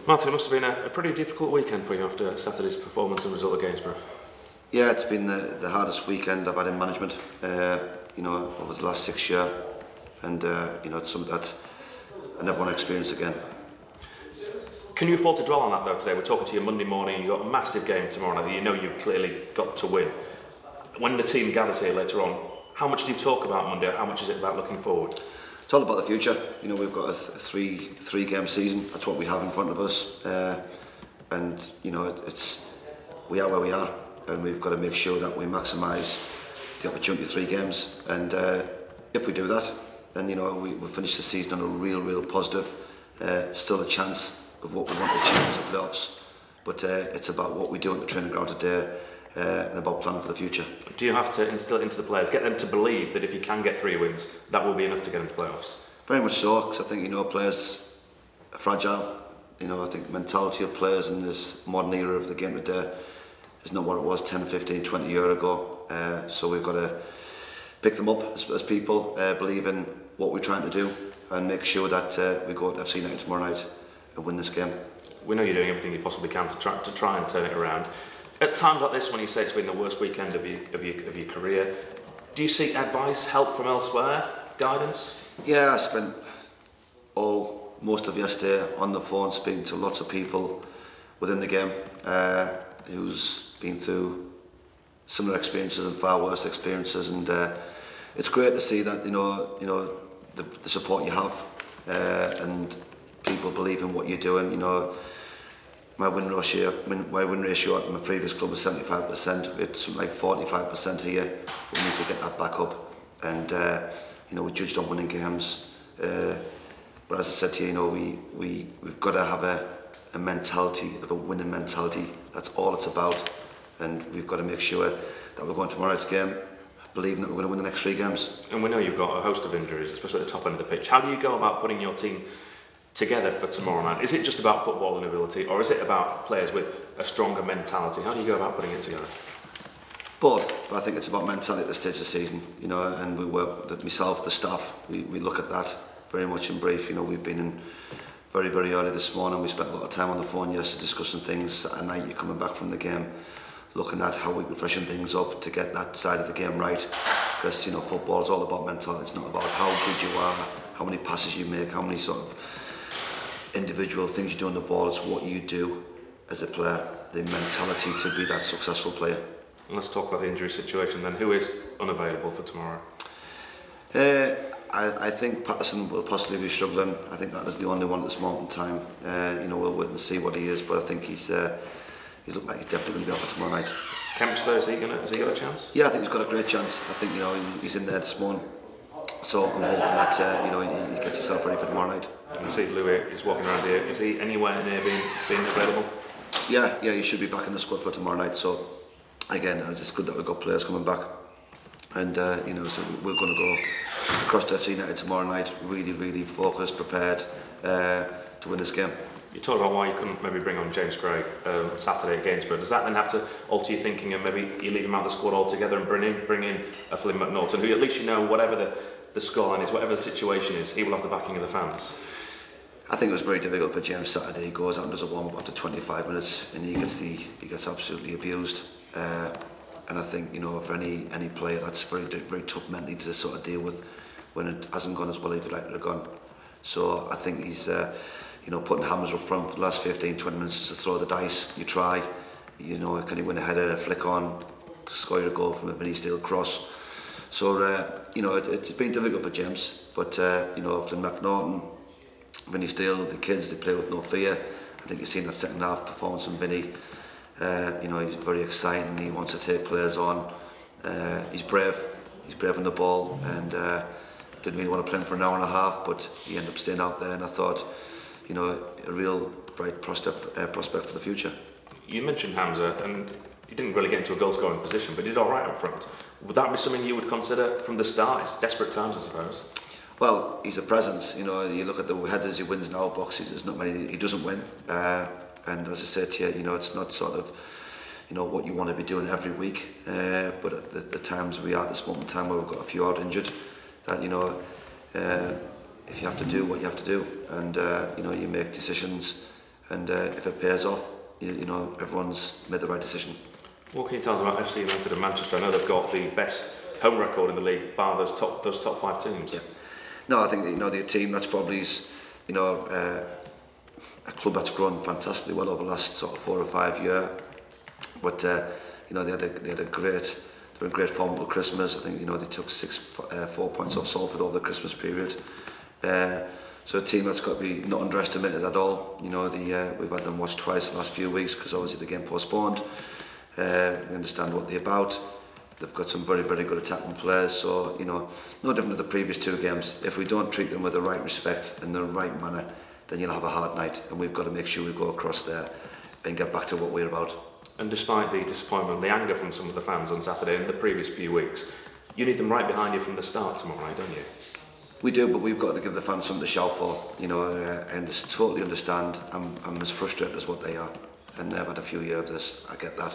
Martin, it must have been a pretty difficult weekend for you after Saturday's performance and result at Gainsborough. Yeah, it's been the hardest weekend I've had in management, over the last 6 years, and it's something that I never want to experience again. Can you afford to dwell on that though today? We're talking to you Monday morning, you've got a massive game tomorrow night that you know you've clearly got to win. When the team gathers here later on, how much do you talk about Monday? How much is it about looking forward? It's all about the future. We've got a three game season. That's what we have in front of us, and we are where we are, and we've got to make sure that we maximise the opportunity of 3 games. And if we do that, then we'll finish the season on a real positive. Still a chance of what we want to achieve in the playoffs, but it's about what we do on the training ground today. And about planning for the future. Do you have to instill it into the players, get them to believe that if you can get 3 wins, that will be enough to get into playoffs? Very much so, because I think players are fragile. I think the mentality of players in this modern era of the game today is not what it was 10, 15, 20 years ago. So we've got to pick them up as people, believe in what we're trying to do, and make sure that we go to FC United tomorrow night and win this game. We know you're doing everything you possibly can to try and turn it around. At times like this, when you say it's been the worst weekend of your career, do you seek advice, help from elsewhere, guidance? Yeah, I spent most of yesterday on the phone speaking to lots of people within the game who's been through similar experiences and far worse experiences, and it's great to see that the support you have and people believe in what you're doing. My win ratio at my previous club was 75%. It's something like 45% here. We need to get that back up, and we're judged on winning games. But as I said to you, we've got to have a mentality, a winning mentality. That's all it's about, and we've got to make sure that we're going tomorrow night's game believing that we're going to win the next 3 games. And we know you've got a host of injuries, especially at the top end of the pitch. How do you go about putting your team together for tomorrow night? Is it just about football and ability, or is it about players with a stronger mentality? How do you go about putting it together? Both, but I think it's about mentality at this stage of the season, and we work, myself, the staff, we look at that very much in brief. We've been in very early this morning. We spent a lot of time on the phone yesterday discussing things. At night, you're coming back from the game, looking at how we can freshen things up to get that side of the game right, because football is all about mentality. It's not about how good you are, how many passes you make, how many sort of individual things you do on the ball. It's what you do as a player, the mentality to be that successful player. And let's talk about the injury situation then. Who is unavailable for tomorrow? I think Patterson will possibly be struggling. I think that is the only one at this moment in time. We'll wait and see what he is, but I think he's looked like he's definitely going to be off for tomorrow night. Kempster, has he got a chance? Yeah, I think he's got a great chance. I think he's in there this morning, so I'm hoping that he gets himself ready for tomorrow night. You see Louis is walking around here. Is he anywhere near being available? Yeah, he should be back in the squad for tomorrow night. So again, it's just good that we've got players coming back, and so we're going to go across to FC United tomorrow night, really focused, prepared to win this game. You talked about why you couldn't maybe bring on James Craig Saturday at Gainsborough. Does that then have to alter your thinking and maybe you leave him out of the squad altogether and bring in a Flynn McNaughton, who at least whatever the scoreline is, whatever the situation is, he will have the backing of the fans? I think it was very difficult for James Saturday. He goes out and does a warm-up after 25 minutes, and he gets absolutely abused. And I think for any player, that's very tough mentally to sort of deal with when it hasn't gone as well as you'd like it to have gone. So I think he's putting hammers up front for the last 15-20 minutes just to throw the dice. You try, can he win a header, a flick on, score a goal from a Vinny Steele cross. So it's been difficult for James, but Flynn McNaughton, Vinny Steele, the kids, they play with no fear. I think you've seen that second half performance from Vinny. He's very exciting. He wants to take players on. He's brave. He's brave on the ball, and didn't really want to play him for an hour and a half, but he ended up staying out there. And I thought, a real bright prospect for the future. You mentioned Hamza, and he didn't really get into a goal-scoring position, but he did all right up front. Would that be something you would consider from the start? It's desperate times, I suppose. Well, he's a presence. You look at the headers he wins in our boxes. There's not many he doesn't win. And as I said to you, it's not sort of what you want to be doing every week. But at the times we are at this moment in time where we've got a few out injured, that if you have to do what you have to do, and you make decisions and if it pays off, you know, everyone's made the right decision. What can you tell us about FC United and Manchester? I know they've got the best home record in the league, bar those top 5 teams. Yeah. No, I think that, you know, they're a team that's probably, you know, a club that's grown fantastically well over the last sort of 4 or 5 years. But you know, they had a great, they were in great form over Christmas. I think, you know, they took 4 points off Salford over the Christmas period. So a team that's got to be not underestimated at all. You know, we've had them watched twice the last few weeks because obviously the game postponed. We understand what they're about. They've got some very, very good attacking players. So, you know, no different to the previous 2 games. If we don't treat them with the right respect and the right manner, then you'll have a hard night. And we've got to make sure we go across there and get back to what we're about. And despite the disappointment, the anger from some of the fans on Saturday and the previous few weeks, you need them right behind you from the start tomorrow night, don't you? We do, but we've got to give the fans something to shout for. You know, and just totally understand. I'm as frustrated as what they are, and they've had a few years of this. I get that,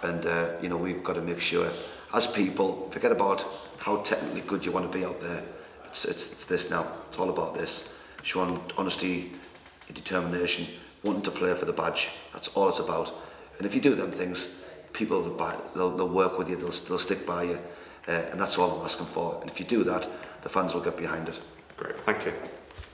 and you know, we've got to make sure, as people, forget about how technically good you want to be out there. It's this now. It's all about this. Showing honesty, determination, wanting to play for the badge. That's all it's about. And if you do them things, people will buy. They'll work with you. They'll stick by you, and that's all I'm asking for. And if you do that, the fans will get behind it. Great, thank you.